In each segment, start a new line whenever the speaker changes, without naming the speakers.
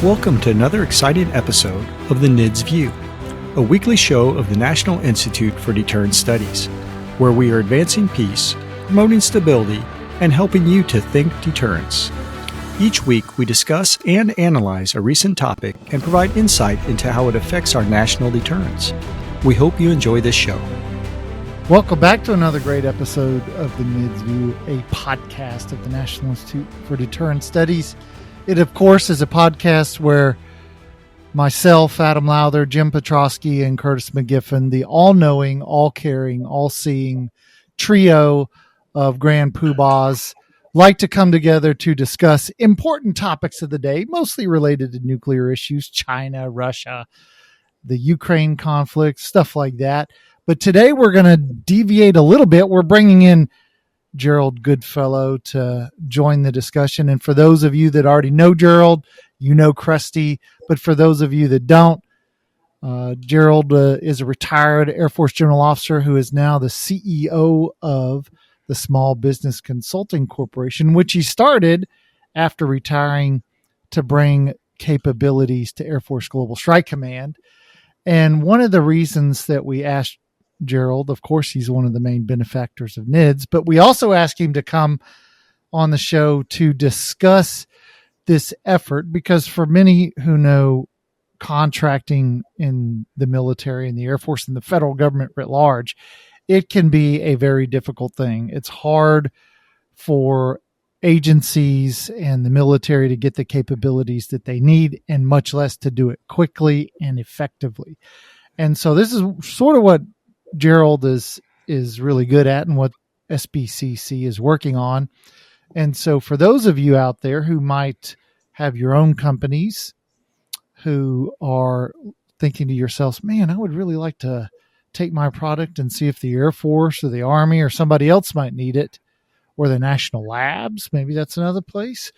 Welcome to another exciting episode of the NIDS View, a weekly show of the National Institute for Deterrence Studies, where we are advancing peace, promoting stability, and helping you to think deterrence. Each week, we discuss and analyze a recent topic and provide insight into how it affects our national deterrence. We hope you enjoy this show.
Welcome back to another great episode of the NIDS View, a podcast of the National Institute for Deterrence Studies. It, of course, is a podcast where myself, Adam Lowther, Jim Petrosky, and Curtis McGiffin, the all-knowing, all-caring, all-seeing trio of grand poobahs, like to come together to discuss important topics of the day, mostly related to nuclear issues, China, Russia, the Ukraine conflict, stuff like that. But today we're going to deviate a little bit. We're bringing in Gerald Goodfellow to join the discussion. And for those of you that already know Gerald, you know Krusty. But for those of you that don't, Gerald is a retired Air Force General Officer who is now the CEO of the Small Business Consulting Corporation, which he started after retiring to bring capabilities to Air Force Global Strike Command. And one of the reasons that we asked Gerald, of course, he's one of the main benefactors of NIDS, but we also asked him to come on the show to discuss this effort because for many who know contracting in the military and the Air Force and the federal government writ large, it can be a very difficult thing. It's hard for agencies and the military to get the capabilities that they need and much less to do it quickly and effectively. And so this is sort of what Gerald is really good at and what SBCC is working on. And so for those of you out there who might have your own companies who are thinking to yourselves, man, I would really like to take my product and see if the Air Force or the Army or somebody else might need it, or the national labs, maybe that's another place.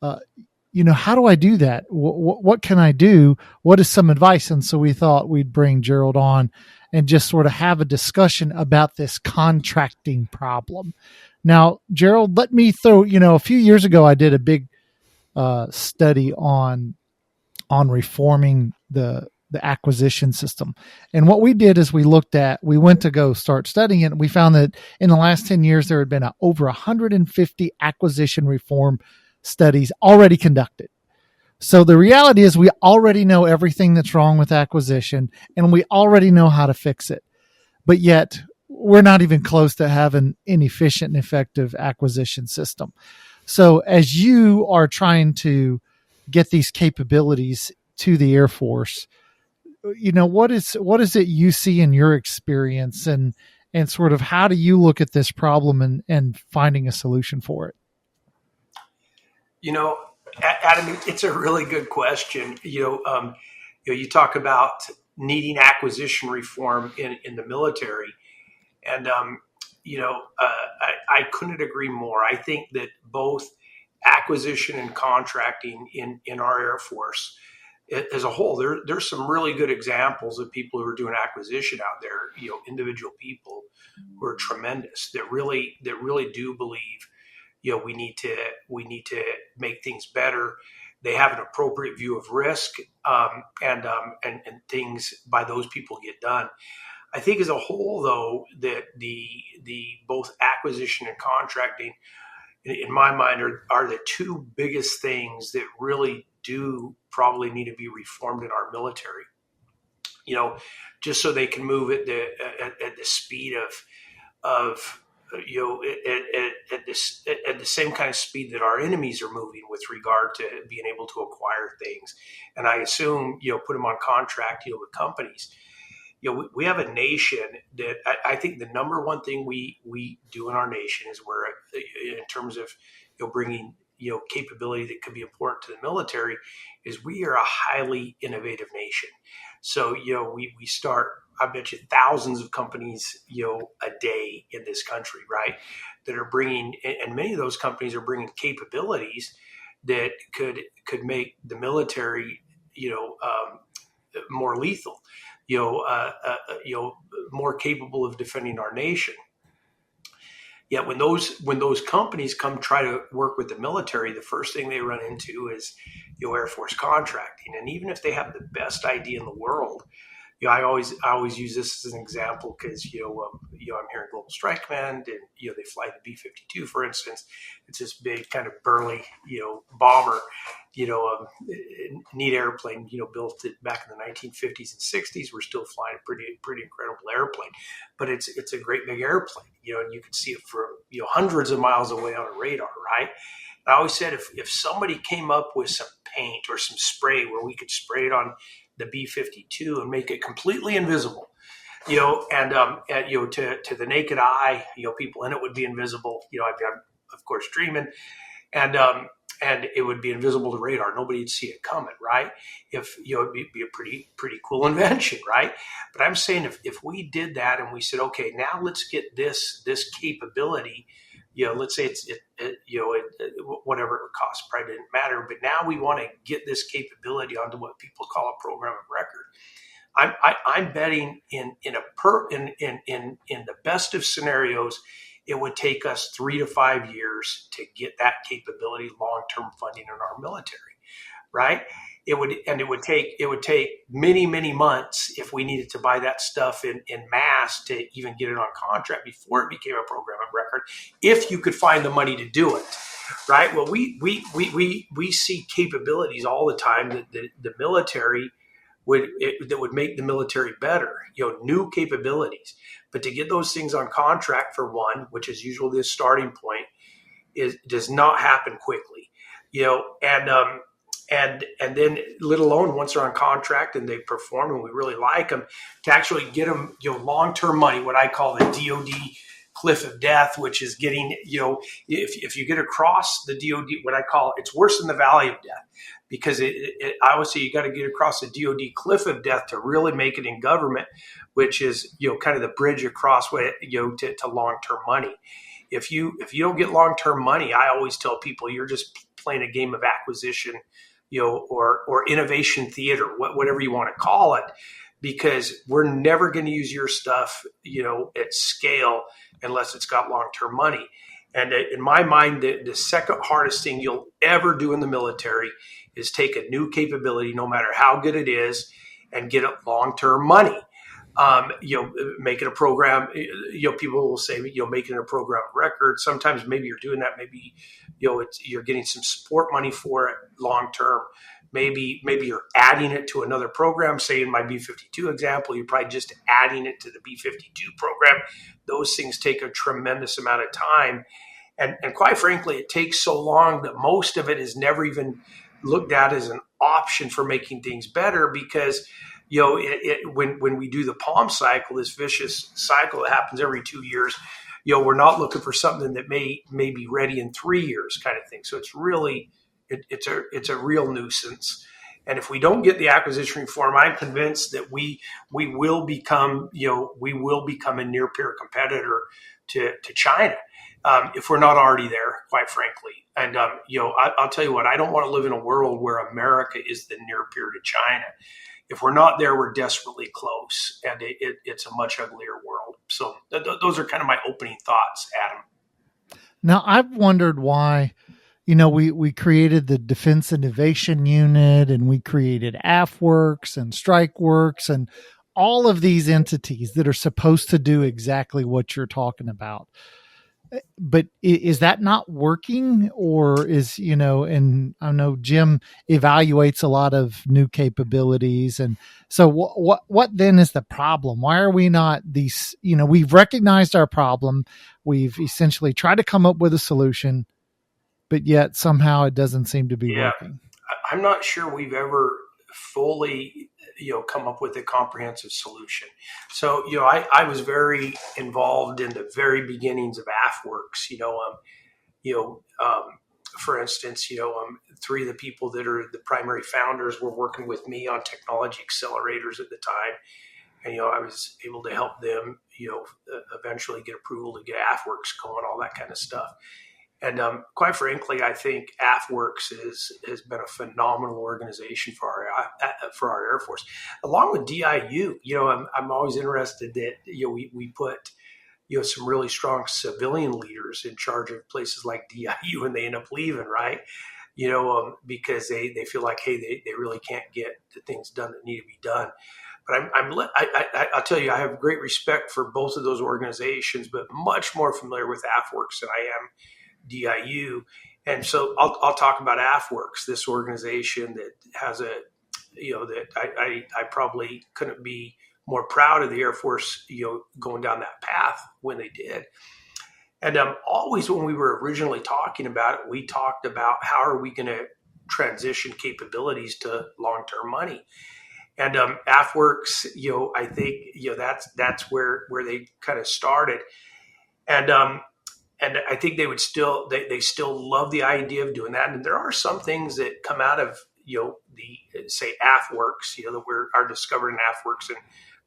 How do I do that? What can I do? What is some advice? And so we thought we'd bring Gerald on and just sort of have a discussion about this contracting problem. Now, Gerald, let me throw, a few years ago, I did a big study on reforming the acquisition system. And what we did is we went to go start studying it. And we found that in the last 10 years, there had been over 150 acquisition reform studies already conducted. So the reality is we already know everything that's wrong with acquisition and we already know how to fix it. But yet we're not even close to having an efficient and effective acquisition system. So as you are trying to get these capabilities to the Air Force, what is it you see in your experience and sort of how do you look at this problem and finding a solution for it?
Adam, it's a really good question. You talk about needing acquisition reform in the military, and I couldn't agree more. I think that both acquisition and contracting in our Air Force as a whole, there's some really good examples of people who are doing acquisition out there. Individual people who are tremendous that really do believe. We need to make things better. They have an appropriate view of risk, and things by those people get done. I think as a whole, though, that the both acquisition and contracting, in my mind, are the two biggest things that really do probably need to be reformed in our military. Just so they can move at the speed of at the same kind of speed that our enemies are moving with regard to being able to acquire things. And I assume, put them on contract, with companies. We have a nation that I think the number one thing we do in our nation is where, in terms of, bringing, capability that could be important to the military, is we are a highly innovative nation. So, we start, I bet you, thousands of companies, a day in this country, right? That are bringing, and many of those companies are bringing capabilities that could make the military, more lethal, more capable of defending our nation. Yet when those companies come try to work with the military, the first thing they run into is Air Force contracting. And even if they have the best idea in the world, I always use this as an example because I'm here in Global Strike Command, and they fly the B-52, for instance. It's this big kind of burly bomber, neat airplane, built it back in the 1950s and 60s. We're still flying a pretty incredible airplane, but it's a great big airplane, and you can see it from hundreds of miles away on a radar, right? I always said if somebody came up with some paint or some spray where we could spray it on the B-52 and make it completely invisible, and to the naked eye, people in it would be invisible. I'm of course dreaming, and it would be invisible to radar. Nobody would see it coming, right? If it'd be a pretty cool invention, right? But I'm saying if we did that and we said, okay, now let's get this capability. Let's say whatever it would cost, probably didn't matter. But now we want to get this capability onto what people call a program of record. I'm betting in the best of scenarios, it would take us 3 to 5 years to get that capability, long-term funding in our military, right? It would take many months if we needed to buy that stuff in mass to even get it on contract before it became a program of record, if you could find the money to do it, right? Well, we see capabilities all the time that the military that would make the military better, new capabilities. But to get those things on contract, for one, which is usually the starting point, does not happen quickly, and then let alone once they're on contract and they perform and we really like them, to actually get them, long-term money, what I call the DOD cliff of death, which is getting, if you get across the DOD, what I call it's worse than the valley of death, because I would say you got to get across the DOD cliff of death to really make it in government, which is, kind of the bridge across to long-term money. If you don't get long-term money, I always tell people you're just playing a game of acquisition, or innovation theater, whatever you want to call it, because we're never going to use your stuff, at scale unless it's got long-term money. And in my mind, the second hardest thing you'll ever do in the military is take a new capability, no matter how good it is, and get it long-term money. Make it a program, people will say, making it a program of record. Sometimes maybe you're doing that. Maybe, you're getting some support money for it long-term. Maybe you're adding it to another program. Say in my B-52 example, you're probably just adding it to the B-52 program. Those things take a tremendous amount of time. And quite frankly, it takes so long that most of it is never even looked at as an option for making things better, because when we do the POM cycle, this vicious cycle that happens every 2 years, we're not looking for something that may be ready in 3 years, kind of thing. So it's really it's a real nuisance. And if we don't get the acquisition reform, I'm convinced that we will become a near peer competitor to China, if we're not already there, quite frankly. And I'll tell you what, I don't want to live in a world where America is the near peer to China. If we're not there, we're desperately close, and it's a much uglier world. So those are kind of my opening thoughts, Adam.
Now, I've wondered why, we created the Defense Innovation Unit, and we created AFWorks and StrikeWorks and all of these entities that are supposed to do exactly what you're talking about. But is that not working, or is, and I know Jim evaluates a lot of new capabilities. And so what then is the problem? Why are we not these, we've recognized our problem. We've essentially tried to come up with a solution, but yet somehow it doesn't seem to be working.
I'm not sure we've ever fully, come up with a comprehensive solution. So, I was very involved in the very beginnings of AFWorks. For instance, 3 of the people that are the primary founders were working with me on technology accelerators at the time. And, I was able to help them, eventually get approval to get AFWorks going, all that kind of stuff. And quite frankly, I think AFWorks has been a phenomenal organization for our Air Force, along with DIU. I'm always interested that we put some really strong civilian leaders in charge of places like DIU, and they end up leaving, right? Because they feel like, hey, they really can't get the things done that need to be done. But I'll tell you, I have great respect for both of those organizations, but much more familiar with AFWorks than I am DIU. And so I'll talk about AFWorks, this organization that has that I probably couldn't be more proud of the Air Force, going down that path when they did. And always when we were originally talking about it, we talked about how are we going to transition capabilities to long-term money. And AFWorks, I think that's where they kind of started. And I think they would still they still love the idea of doing that. And there are some things that come out of the say AFWorks, that are discovered in AFWorks, and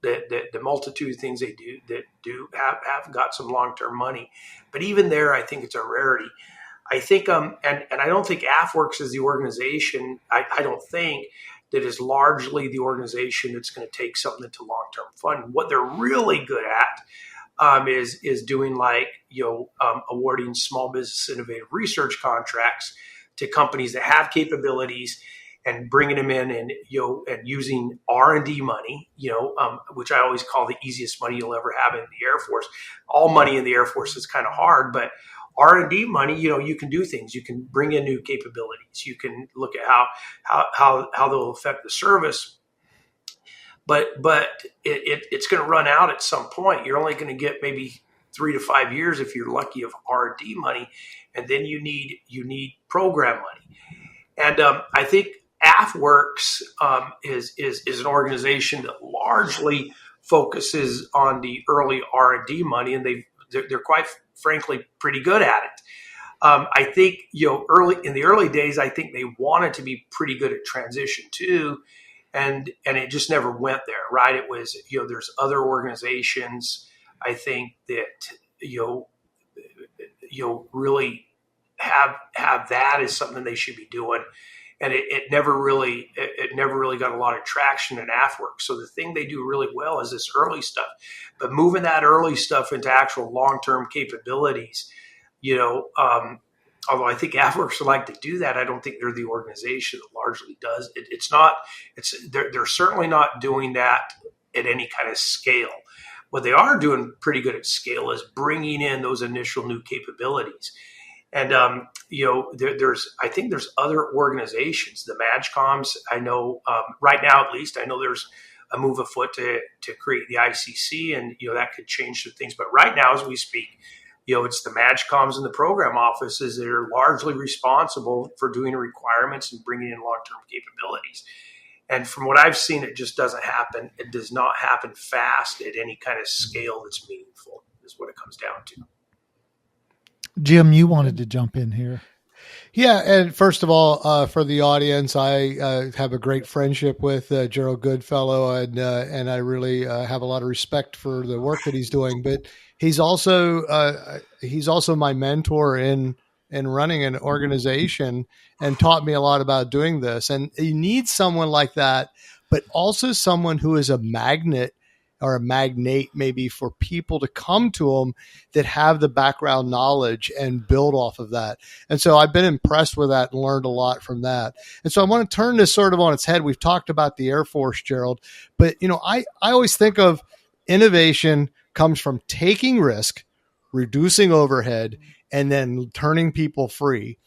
the multitude of things they do that do have got some long-term money. But even there, I think it's a rarity. I think and I don't think AFWorks is the organization. I don't think that is largely the organization that's going to take something into long-term funding. What they're really good at is doing awarding small business innovative research contracts to companies that have capabilities and bringing them in and using R&D money, which I always call the easiest money you'll ever have in the Air Force. All money in the Air Force is kind of hard, but R&D money, you can do things. You can bring in new capabilities. You can look at how they'll affect the service. But it's going to run out at some point. You're only going to get maybe 3 to 5 years if you're lucky of R&D money, and then you need program money. And I think AFWorks is an organization that largely focuses on the early R&D money, and they're quite frankly pretty good at it. I think early in the early days, I think they wanted to be pretty good at transition too, and it just never went there, right? It was there's other organizations I think that really have that as something they should be doing. And it never really got a lot of traction in AFWorks. So the thing they do really well is this early stuff, but moving that early stuff into actual long-term capabilities, although I think AFWorks would like to do that, I don't think they're the organization that largely does it. They're certainly not doing that at any kind of scale. What they are doing pretty good at scale is bringing in those initial new capabilities. And, I think there's other organizations, the MAGCOMs. I know right now, at least, I know there's a move afoot to create the ICC, and, that could change some things. But right now, as we speak, it's the MAGCOMs and the program offices that are largely responsible for doing requirements and bringing in long-term capabilities. And from what I've seen, it just doesn't happen. It does not happen fast at any kind of scale that's meaningful, is what it comes down to.
Jim, you wanted to jump in here.
Yeah, and first of all, for the audience, I have a great friendship with Gerald Goodfellow, and I really have a lot of respect for the work that he's doing. But he's also my mentor in running an organization, and taught me a lot about doing this. And you need someone like that, but also someone who is a magnet or a magnate maybe for people to come to them that have the background knowledge and build off of that. And so I've been impressed with that and learned a lot from that. And so I want to turn this sort of on its head. We've talked about the Air Force, Gerald, but I always think of innovation comes from taking risk, reducing overhead, and then turning people free.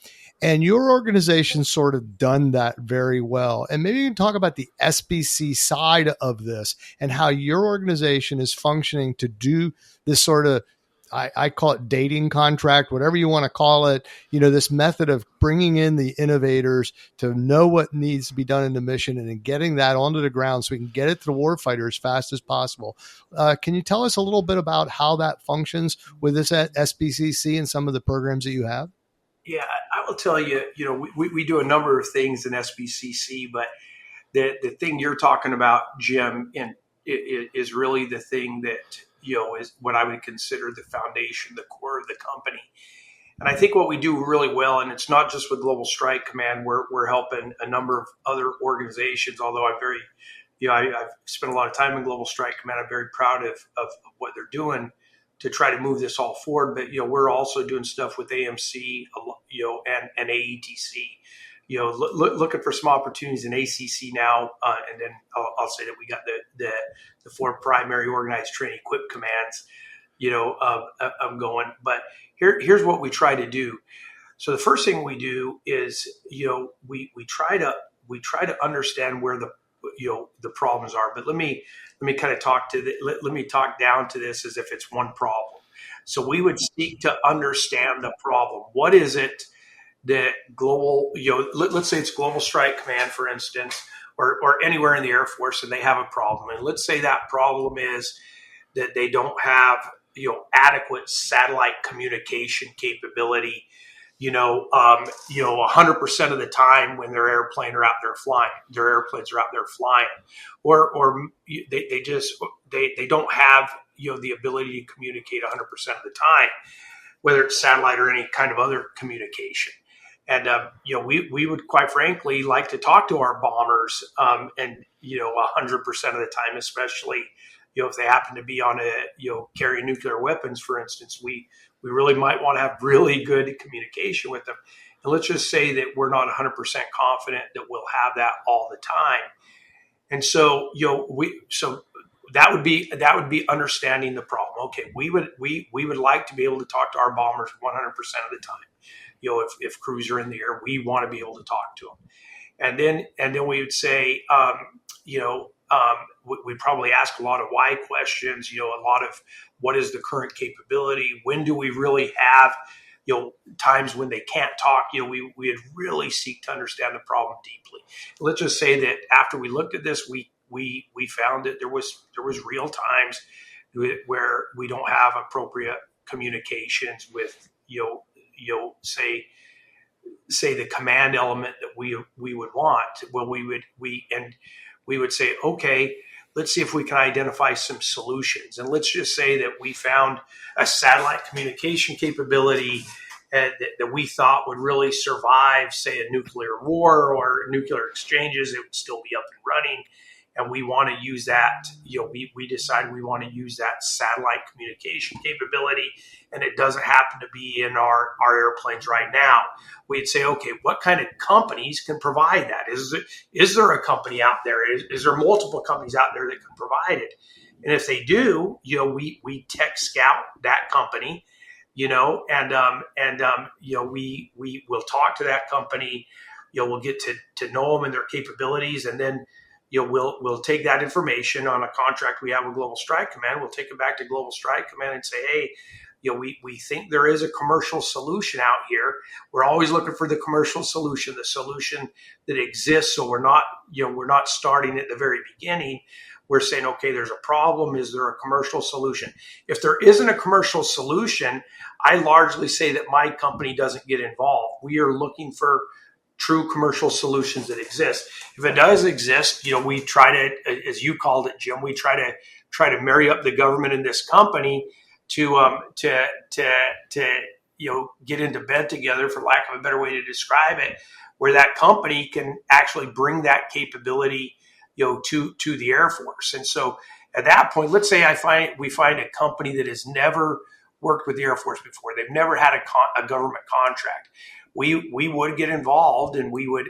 And your organization's sort of done that very well. And maybe you can talk about the SBC side of this and how your organization is functioning to do this sort of, I call it dating contract, whatever you want to call it, this method of bringing in the innovators to know what needs to be done in the mission and then getting that onto the ground so we can get it to the warfighter as fast as possible. Can you tell us a little bit about how that functions with this at SBCC and some of the programs that you have?
Yeah, I will tell you, we do a number of things in SBCC, but the thing you're talking about, Jim, is really the thing that, is what I would consider the foundation, the core of the company. And I think what we do really well, and it's not just with Global Strike Command, we're helping a number of other organizations, although I'm very, I've spent a lot of time in Global Strike Command. I'm very proud of what they're doing try to move this all forward. But we're also doing stuff with AMC, and AETC. Looking for some opportunities in ACC now, and then I'll say that we got the 4 primary organized training equip commands, I'm going. But here's what we try to do. So the first thing we do is, we try to understand where the problems are. But let me kind of let me talk down to this as if it's one problem. So we would seek to understand the problem. What is it that global, let's say it's Global Strike Command, for instance, or anywhere in the Air Force, and they have a problem. And let's say that problem is that they don't have, adequate satellite communication capability, 100% of the time when their airplanes are out there flying, or they don't have, the ability to communicate 100% of the time, whether it's satellite or any kind of other communication. And, we would quite frankly like to talk to our bombers, and, 100% of the time, especially, if they happen to be on carrying nuclear weapons, for instance, we really might want to have really good communication with them. And let's just say that we're not 100% confident that we'll have that all the time. And so, so that would be understanding the problem. Okay, we would like to be able to talk to our bombers 100% of the time. If crews are in the air, we want to be able to talk to them. And then we would say, we probably ask a lot of why questions, a lot of what is the current capability? When do we really have, times when they can't talk? We'd really seek to understand the problem deeply. Let's just say that after we looked at this, we found that there was real times where we don't have appropriate communications with, say the command element that we would want. Well, we would say, okay, let's see if we can identify some solutions. And let's just say that we found a satellite communication capability that we thought would really survive, say, a nuclear war or nuclear exchanges. It would still be up and running. And we want to use that, we decide we want to use that satellite communication capability, and it doesn't happen to be in our airplanes right now. We'd say, okay, what kind of companies can provide that? Is there a company out there? Is there multiple companies out there that can provide it? And if they do, we tech scout that company, we will talk to that company, we'll get to know them and their capabilities, and then we'll take that information on a contract we have with Global Strike Command. We'll take it back to Global Strike Command and say, hey, we think there is a commercial solution out here. We're always looking for the commercial solution, the solution that exists. So we're not starting at the very beginning. We're saying, okay, there's a problem. Is there a commercial solution? If there isn't a commercial solution, I largely say that my company doesn't get involved. We are looking for true commercial solutions that exist. If it does exist, we try to, as you called it, Jim, we try to marry up the government and this company to get into bed together, for lack of a better way to describe it, where that company can actually bring that capability, to the Air Force. And so at that point, let's say we find a company that has never worked with the Air Force before. They've never had a government contract. We would get involved, and we would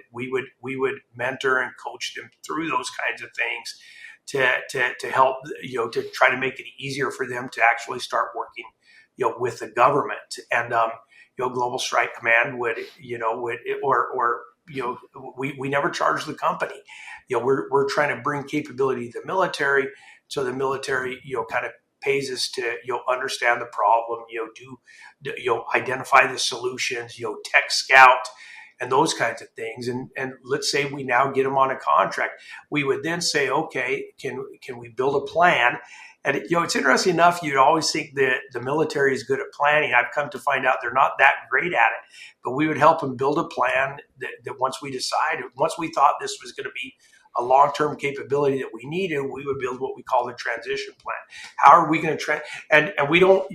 mentor and coach them through those kinds of things to help, to try to make it easier for them to actually start working, with the government. And Global Strike Command would we never charge the company. We're trying to bring capability to the military, so the military kind of pays us to understand the problem, identify the solutions, tech scout, and those kinds of things. And let's say we now get them on a contract. We would then say, okay, can we build a plan? And it's interesting enough, you'd always think that the military is good at planning. I've come to find out they're not that great at it. But we would help them build a plan that once we thought this was going to be a long-term capability that we needed, we would build what we call the transition plan. How are we going to and we don't,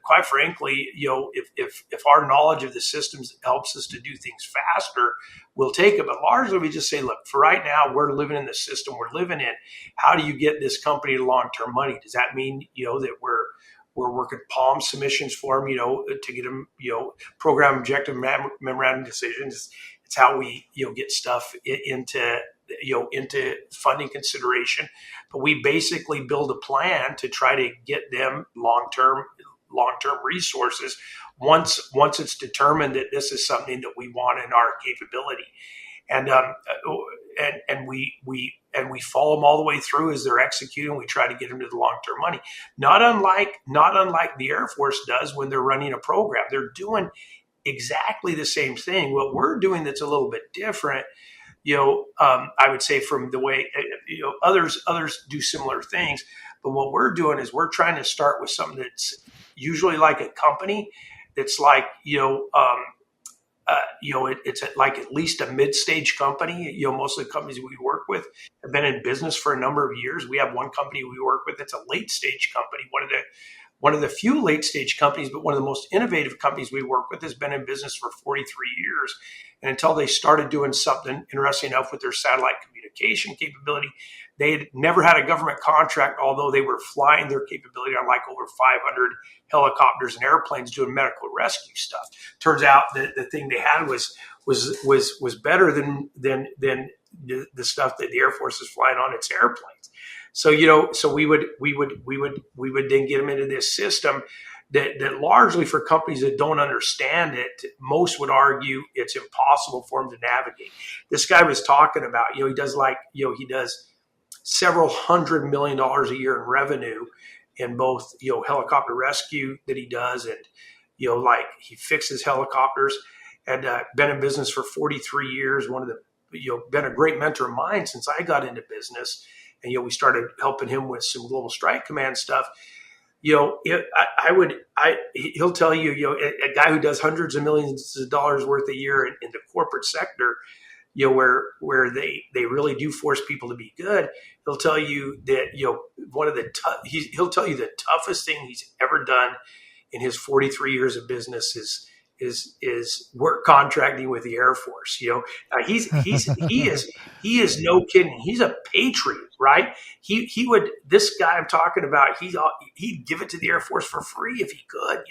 quite frankly, if our knowledge of the systems helps us to do things faster, we'll take it. But largely we just say, look, for right now, we're living in the system we're living in. How do you get this company to long-term money? Does that mean, that We're working palm submissions for them, to get them, program objective memorandum decisions. It's how we, get stuff into funding consideration. But we basically build a plan to try to get them long-term resources once it's determined that this is something that we want in our capability. And we follow them all the way through as they're executing. We try to get them to the long-term money. Not unlike the Air Force does when they're running a program. They're doing exactly the same thing. What we're doing that's a little bit different, I would say from the way others do similar things. But what we're doing is we're trying to start with something that's usually like a company that's like it's like at least a mid-stage company. Most of the companies we work with have been in business for a number of years. We have one company we work with that's a late-stage company. One of the few late-stage companies, but one of the most innovative companies we work with has been in business for 43 years. And until they started doing something interesting enough with their satellite communication capability, they had never had a government contract, although they were flying their capability on like over 500 helicopters and airplanes doing medical rescue stuff. Turns out that the thing they had was better than the stuff that the Air Force is flying on its airplanes. So we would then get them into this system that largely for companies that don't understand it, most would argue it's impossible for them to navigate. This guy was talking about, he does several $100 million a year in revenue in both, helicopter rescue that he does. And, he fixes helicopters and been in business for 43 years. Been a great mentor of mine since I got into business. And, we started helping him with some Global Strike Command stuff. He'll tell you, a guy who does hundreds of millions of dollars worth a year in the corporate sector, where they really do force people to be good. He'll tell you that, he'll tell you the toughest thing he's ever done in his 43 years of business is work contracting with the Air Force. He is no kidding. He's a patriot, right? This guy I'm talking about, he'd give it to the Air Force for free if he could,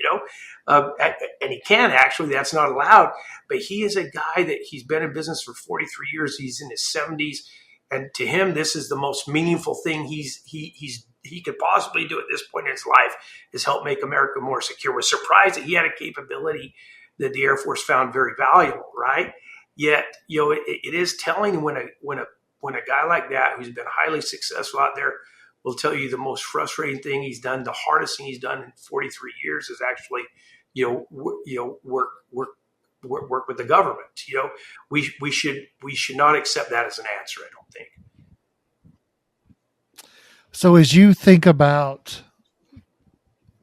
and he can actually. That's not allowed. But he is a guy that he's been in business for 43 years. He's in his 70s, and to him, this is the most meaningful thing he could possibly do at this point in his life is help make America more secure. We're surprised that he had a capability that the Air Force found very valuable, right? Yet, it is telling when a guy like that who's been highly successful out there will tell you the most frustrating thing he's done, the hardest thing he's done in 43 years is actually, work with the government. We should not accept that as an answer, I don't think.
So as you think about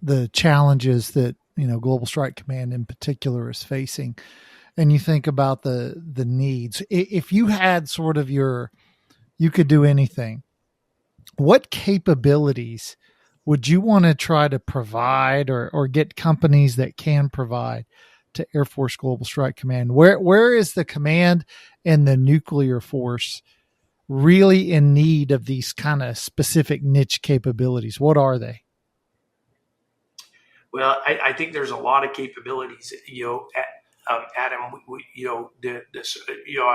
the challenges that, Global Strike Command in particular is facing, and you think about the needs, if you had sort of you could do anything, what capabilities would you want to try to provide or get companies that can provide to Air Force Global Strike Command? Where is the command and the nuclear force really in need of these kind of specific niche capabilities? What are they?
Well, I think there's a lot of capabilities, Adam, I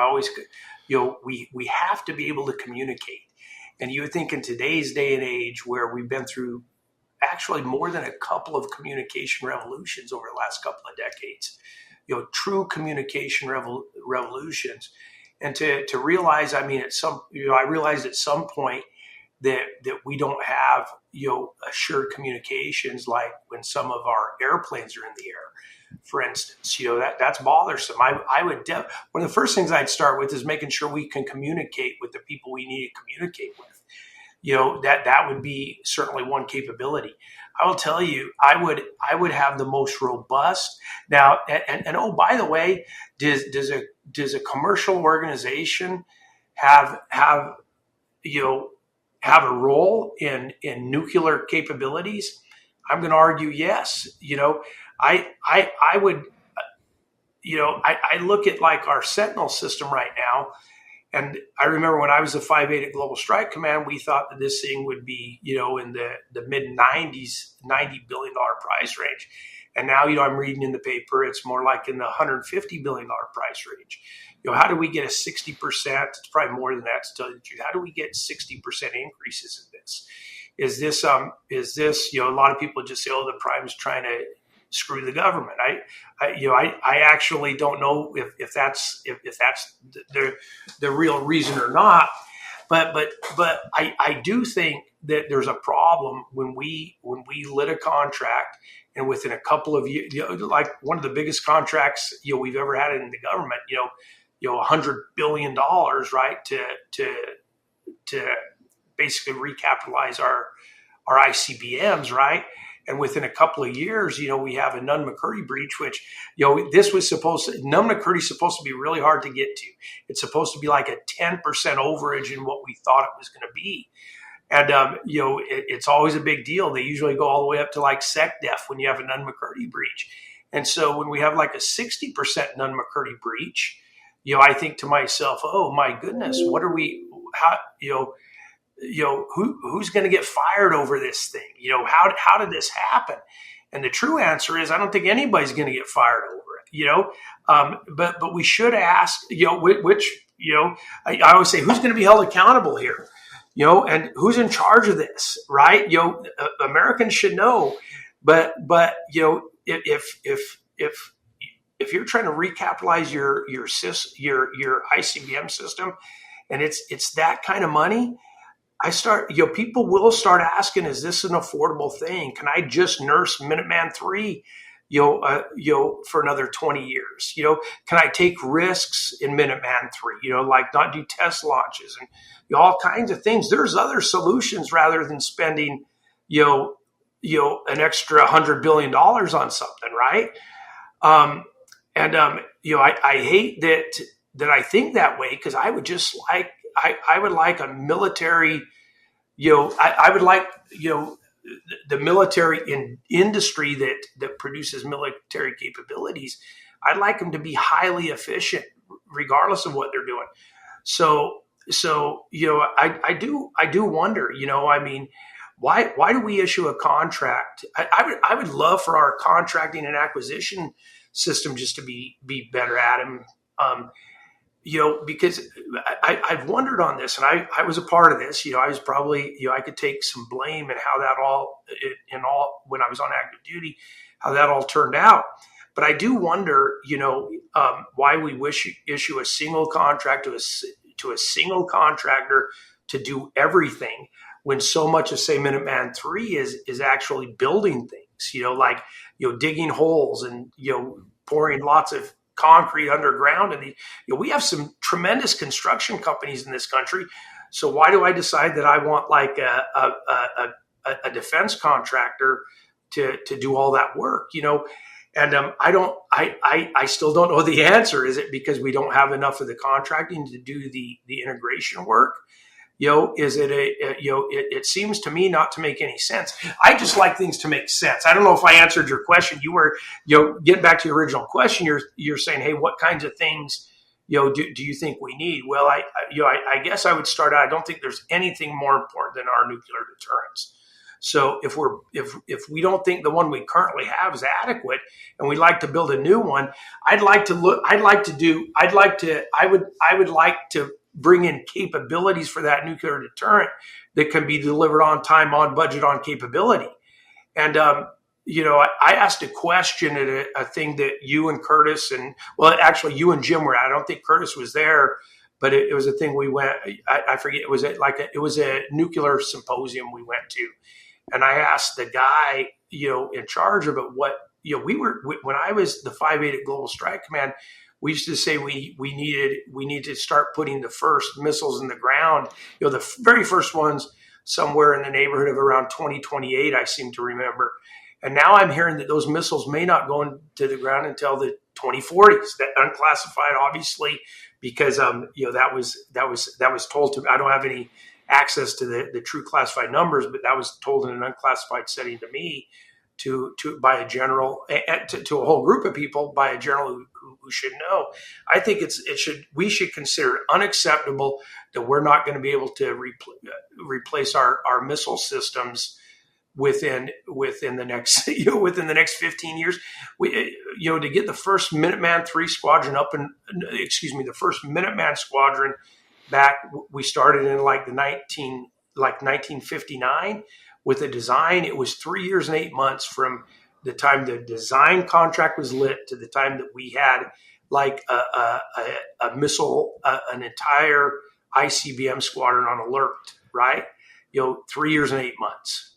always, we have to be able to communicate. And you would think in today's day and age where we've been through actually more than a couple of communication revolutions over the last couple of decades, true communication revolutions. And to realize, I realized at some point that we don't have, assured communications like when some of our airplanes are in the air, for instance, that's bothersome. I would, one of the first things I'd start with is making sure we can communicate with the people we need to communicate with. That would be certainly one capability. I will tell you, I would have the most robust now. And oh, by the way, does a commercial organization have a role in nuclear capabilities? I'm going to argue yes. I would, I look at like our Sentinel system right now, And I remember when I was a 5/8 at Global Strike Command, we thought that this thing would be, in the mid 90s, $90 billion price range. And now, I'm reading in the paper, it's more like in the $150 billion price range. How do we get a 60%? It's probably more than that, to tell you the truth. How do we get 60% increases in this? Is this, a lot of people just say, oh, the prime's trying to screw the government. I actually don't know if that's the real reason or not. But I do think that there's a problem when we lit a contract, and within a couple of years, like one of the biggest contracts we've ever had in the government, $100 billion, right, to basically recapitalize our ICBMs, right? And within a couple of years, we have a Nunn-McCurdy breach, which, this was Nunn-McCurdy is supposed to be really hard to get to. It's supposed to be like a 10% overage in what we thought it was going to be. And, it's always a big deal. They usually go all the way up to like SecDef when you have a Nunn-McCurdy breach. And so when we have like a 60% Nunn-McCurdy breach, I think to myself, oh my goodness, who's going to get fired over this thing? How did this happen? And the true answer is, I don't think anybody's going to get fired over it, but we should ask, which, I always say, who's going to be held accountable here? And who's in charge of this, right? Americans should know, but if you're trying to recapitalize your ICBM system, and it's that kind of money, people will start asking, is this an affordable thing? Can I just nurse Minuteman III, for another 20 years? Can I take risks in Minuteman III? Like not do test launches and all kinds of things. There's other solutions rather than spending, an extra $100 billion on something, right? I hate that I think that way, because I would just like, I would like a military, I would like, the military industry that produces military capabilities. I'd like them to be highly efficient, regardless of what they're doing. So I do wonder, why do we issue a contract? I would love for our contracting and acquisition system just to be better at them. Because I've wondered on this, and I was a part of this. I was probably, I could take some blame in how that all when I was on active duty, how that all turned out. But I do wonder, why we issue a single contract to a single contractor to do everything, when so much of, say, Minuteman III is actually building things. Like digging holes and pouring lots of concrete underground, and we have some tremendous construction companies in this country. So why do I decide that I want like a defense contractor to do all that work? And I still don't know the answer. Is it because we don't have enough of the contracting to do the integration work? Is it it seems to me not to make any sense. I just like things to make sense. I don't know if I answered your question. You were, getting back to your original question, you're saying, hey, what kinds of things, do you think we need? Well, I guess I would start out, I don't think there's anything more important than our nuclear deterrence. So if we don't think the one we currently have is adequate, and we'd like to build a new one, I would like to bring in capabilities for that nuclear deterrent that can be delivered on time, on budget, on capability. And, I asked a question at a thing that you and Curtis actually you and Jim were at. I don't think Curtis was there, but it was a thing we went, I forget, it was a nuclear symposium we went to. And I asked the guy, in charge of it, when I was the 5/8 at Global Strike Command, we used to say we need to start putting the first missiles in the ground. The very first ones somewhere in the neighborhood of around 2028, I seem to remember. And now I'm hearing that those missiles may not go into the ground until the 2040s. That unclassified, obviously, because that was told to me. I don't have any access to the true classified numbers, but that was told in an unclassified setting to me. to by a general, and to a whole group of people by a general who should know. I think we should consider it unacceptable that we're not going to be able to replace our missile systems within the next within the next 15 years. To get the first Minuteman III squadron the first Minuteman squadron back, we started in like 1959 with a design. It was 3 years and 8 months from the time the design contract was lit to the time that we had like a missile, an entire ICBM squadron on alert, right? 3 years and 8 months.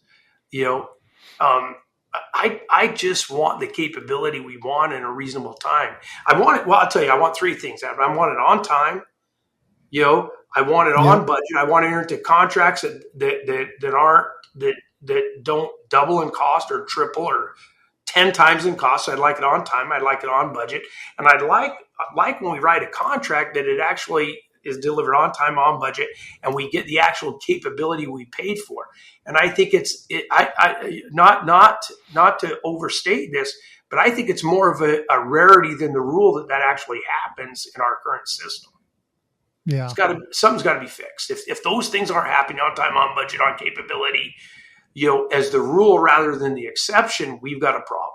I just want the capability we want in a reasonable time. I want it. Well, I'll tell you, I want three things. I want it on time. I want it on budget. I want to enter into contracts that don't double in cost or triple or 10 times in cost. I'd like it on time. I'd like it on budget. And I'd like when we write a contract that it actually is delivered on time, on budget, and we get the actual capability we paid for. And I think not to overstate this, but I think it's more of a rarity than the rule that actually happens in our current system.
Yeah,
something's got to be fixed. If those things aren't happening on time, on budget, on capability, as the rule rather than the exception, we've got a problem.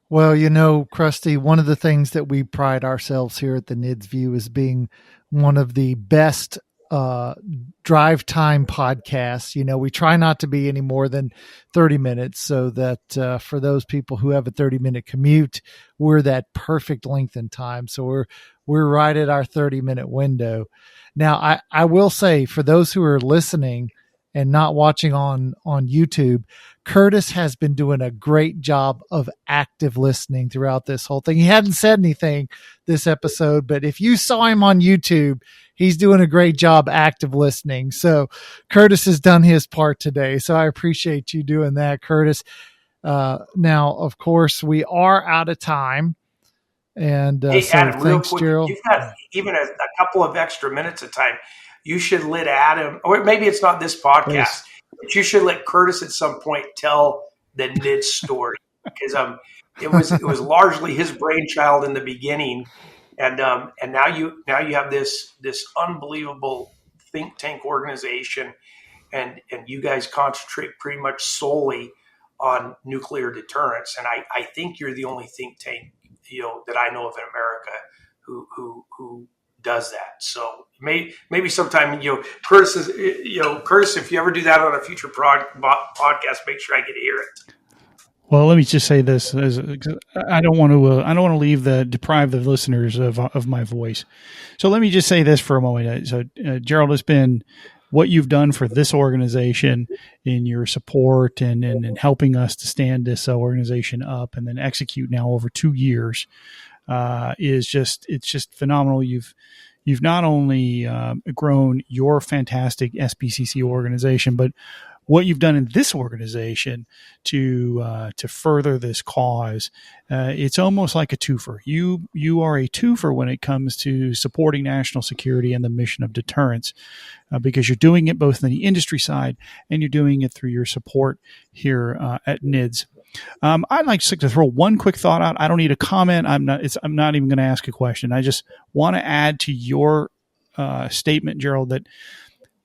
Well, Krusty, one of the things that we pride ourselves here at the NIDS View is being one of the best drive time podcasts. We try not to be any more than 30 minutes so that for those people who have a 30-minute commute, we're that perfect length in time. So we're right at our 30-minute window. Now, I will say, for those who are listening and not watching on YouTube, Curtis has been doing a great job of active listening throughout this whole thing. He hadn't said anything this episode, but if you saw him on YouTube, he's doing a great job active listening. So Curtis has done his part today. So I appreciate you doing that, Curtis. Now, of course, we are out of time. And
hey,
so
Adam,
thanks,
real quick,
Gerald.
you've got even a couple of extra minutes of time. You should let Adam, or maybe it's not this podcast, but you should let Curtis at some point tell the NIDS story, because it was largely his brainchild in the beginning, and now you have this unbelievable think tank organization, and you guys concentrate pretty much solely on nuclear deterrence, and I think you're the only think tank that I know of in America who does that. So maybe sometime, Curtis, if you ever do that on a future podcast, make sure I get to hear it.
Well, let me just say this: I don't want to deprive the listeners of my voice. So let me just say this for a moment. So Gerald, has been what you've done for this organization in your support and helping us to stand this organization up and then execute now over 2 years. It's just phenomenal. You've not only grown your fantastic SBCC organization, but what you've done in this organization to further this cause. It's almost like a twofer. You are a twofer when it comes to supporting national security and the mission of deterrence, because you're doing it both on the industry side and you're doing it through your support here at NIDS. I'd like to throw one quick thought out. I don't need a comment. I'm not even going to ask a question. I just want to add to your statement, Gerald, that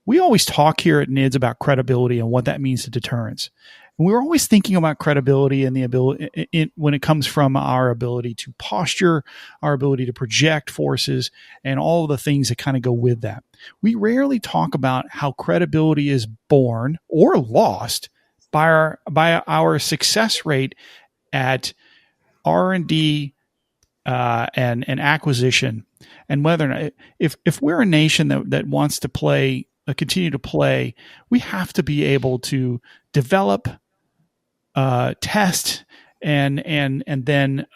we always talk here at NIDS about credibility and what that means to deterrence. And we're always thinking about credibility and the ability when it comes from our ability to posture, our ability to project forces, and all of the things that kind of go with that. We rarely talk about how credibility is born or lost by our success rate at R&D and acquisition, and whether or not if we're a nation that wants to continue to play, we have to be able to develop, test, and then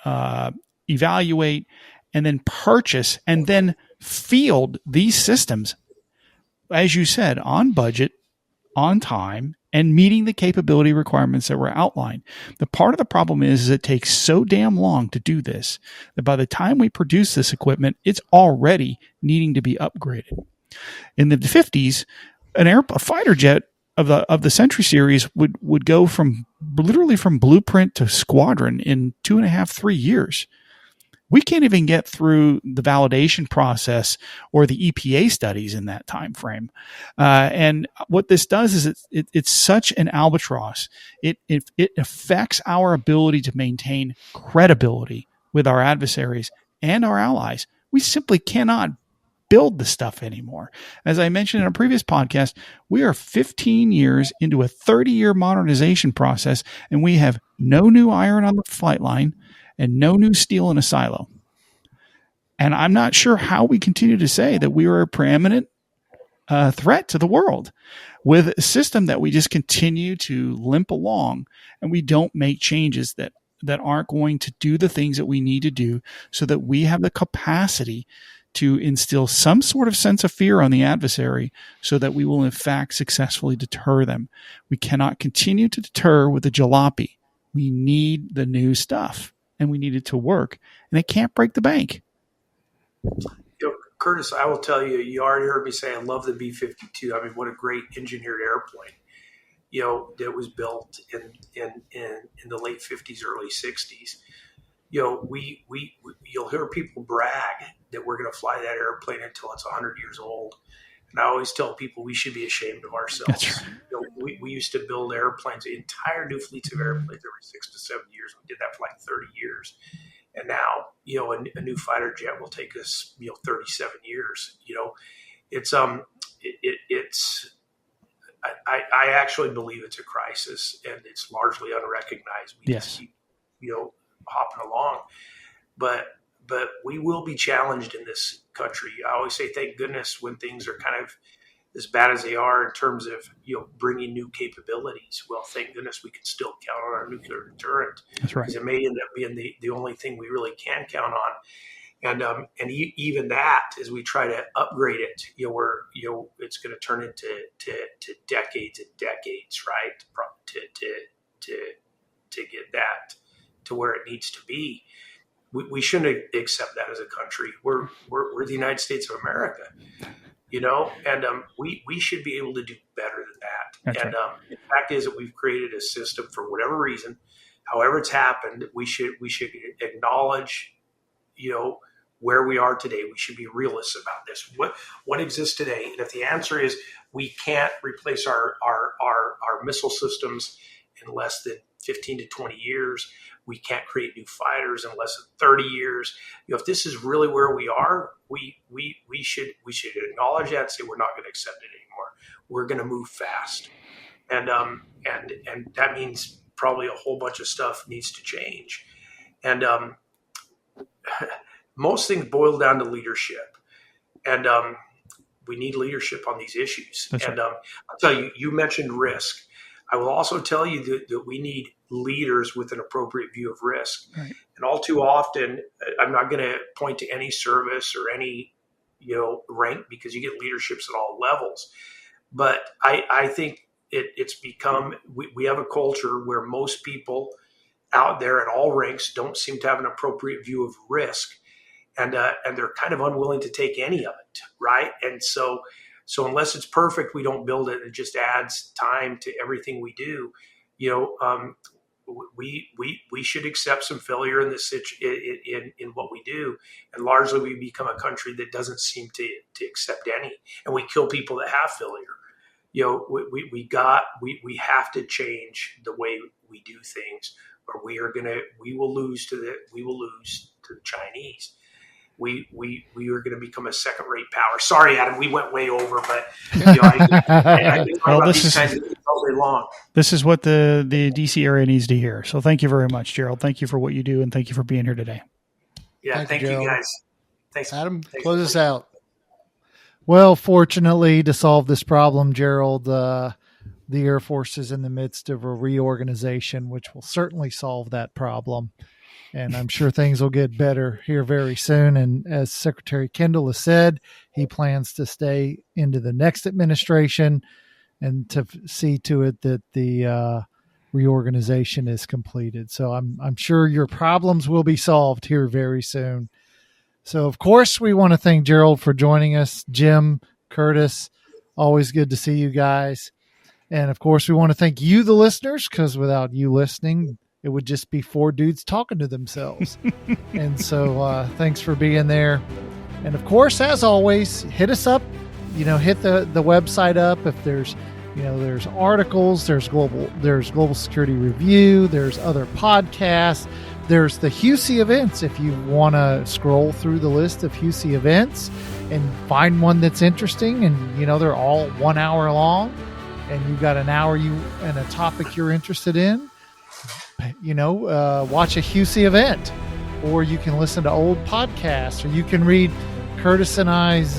evaluate, and then purchase, and then field these systems, as you said, on budget, on time, and meeting the capability requirements that were outlined. The part of the problem is it takes so damn long to do this that by the time we produce this equipment, it's already needing to be upgraded. In the 50s, a fighter jet of the Century series would go from literally from blueprint to squadron in 2.5, 3 years. We can't even get through the validation process or the EPA studies in that time frame. And what this does is it's such an albatross. It affects our ability to maintain credibility with our adversaries and our allies. We simply cannot build the stuff anymore. As I mentioned in a previous podcast, we are 15 years into a 30-year modernization process, and we have no new iron on the flight line and no new steel in a silo. And I'm not sure how we continue to say that we are a preeminent threat to the world with a system that we just continue to limp along, and we don't make changes that aren't going to do the things that we need to do so that we have the capacity to instill some sort of sense of fear on the adversary so that we will in fact successfully deter them. We cannot continue to deter with the jalopy. We need the new stuff, and we need it to work, and it can't break the bank.
Curtis, I will tell you, you already heard me say I love the B-52. I mean, what a great engineered airplane, that was built in the late 50s, early 60s. You'll hear people brag that we're going to fly that airplane until it's 100 years old. And I always tell people we should be ashamed of ourselves.
That's right.
We used to build airplanes, entire new fleets of airplanes every 6 to 7 years. We did that for like 30 years. And now, a new fighter jet will take us, 37 years. It's I actually believe it's a crisis, and it's largely unrecognized. We just keep, hopping along, but we will be challenged in this country. I always say, thank goodness when things are kind of as bad as they are in terms of, bringing new capabilities. Well, thank goodness we can still count on our nuclear deterrent.
That's right.
Because it may end up being the only thing we really can count on. And even that, as we try to upgrade it, it's going to turn into decades and decades, right? To get that to where it needs to be. We shouldn't accept that as a country. We're the United States of America. And we should be able to do better than that.
That's
and
right.
The fact is that we've created a system for whatever reason, however it's happened. We should acknowledge, where we are today. We should be realists about this. What exists today? And if the answer is we can't replace our missile systems in less than 15 to 20 years, we can't create new fighters in less than 30 years. If this is really where we are, we should acknowledge that and say we're not going to accept it anymore. We're going to move fast, and that means probably a whole bunch of stuff needs to change. And most things boil down to leadership, and we need leadership on these issues.
That's
and
right.
I'll tell you, you mentioned risk. I will also tell you that we need leaders with an appropriate view of risk.
Right.
And all too often, I'm not going to point to any service or any, rank, because you get leaderships at all levels. But I think it's become, we have a culture where most people out there at all ranks don't seem to have an appropriate view of risk. And they're kind of unwilling to take any of it, right? And so unless it's perfect, we don't build it. It just adds time to everything we do. We should accept some failure in this in what we do, and largely we become a country that doesn't seem to accept any, and we kill people that have failure. We have to change the way we do things, or we will lose to the Chinese. We are going to become a second-rate power. Sorry, Adam, we went way over, but I think
Well,
about these kinds of things all day long.
This is what the DC area needs to hear. So thank you very much, Gerald. Thank you for what you do, and thank you for being here today.
Yeah, thank you guys. Thanks,
Adam. Close us out.
Well, fortunately, to solve this problem, Gerald, the Air Force is in the midst of a reorganization, which will certainly solve that problem. And I'm sure things will get better here very soon. And as Secretary Kendall has said, he plans to stay into the next administration and to see to it that the reorganization is completed. So I'm sure your problems will be solved here very soon. So, of course, we want to thank Gerald for joining us. Jim, Curtis, always good to see you guys. And of course, we want to thank you, the listeners, because without you listening, it would just be four dudes talking to themselves. And so thanks for being there. And of course, as always, hit us up, hit the website up. If there's articles, there's Global Security Review, there's other podcasts, there's the HUSI events. If you want to scroll through the list of HUSI events and find one that's interesting, and they're all 1 hour long, and you've got an hour and a topic you're interested in, watch a HUSI event, or you can listen to old podcasts, or you can read Curtis and I's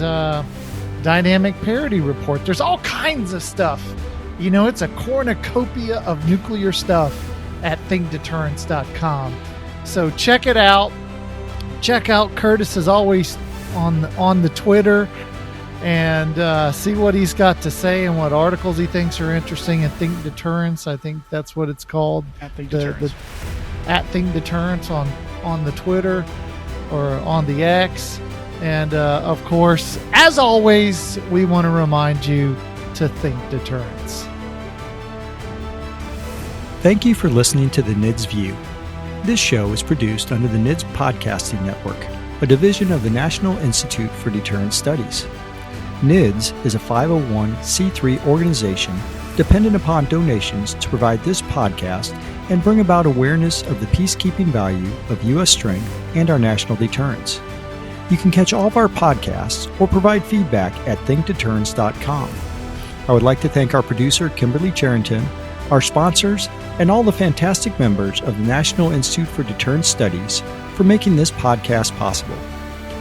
dynamic parity report. There's all kinds of stuff. It's a cornucopia of nuclear stuff at thinkdeterrence.com. So check it out. Check out Curtis as always on the Twitter, and see what he's got to say and what articles he thinks are interesting. And Think Deterrence, I think that's what it's called.
At Think Deterrence.
At Think Deterrence on the Twitter or on the X. And of course, as always, we want to remind you to think deterrence.
Thank you for listening to the NIDS View. This show is produced under the NIDS Podcasting Network, a division of the National Institute for Deterrence Studies. NIDS is a 501c3 organization dependent upon donations to provide this podcast and bring about awareness of the peacekeeping value of U.S. strength and our national deterrence. You can catch all of our podcasts or provide feedback at thinkdeterrence.com. I would like to thank our producer, Kimberly Charrington, our sponsors, and all the fantastic members of the National Institute for Deterrence Studies for making this podcast possible.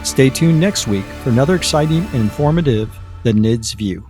Stay tuned next week for another exciting and informative The NIDS View.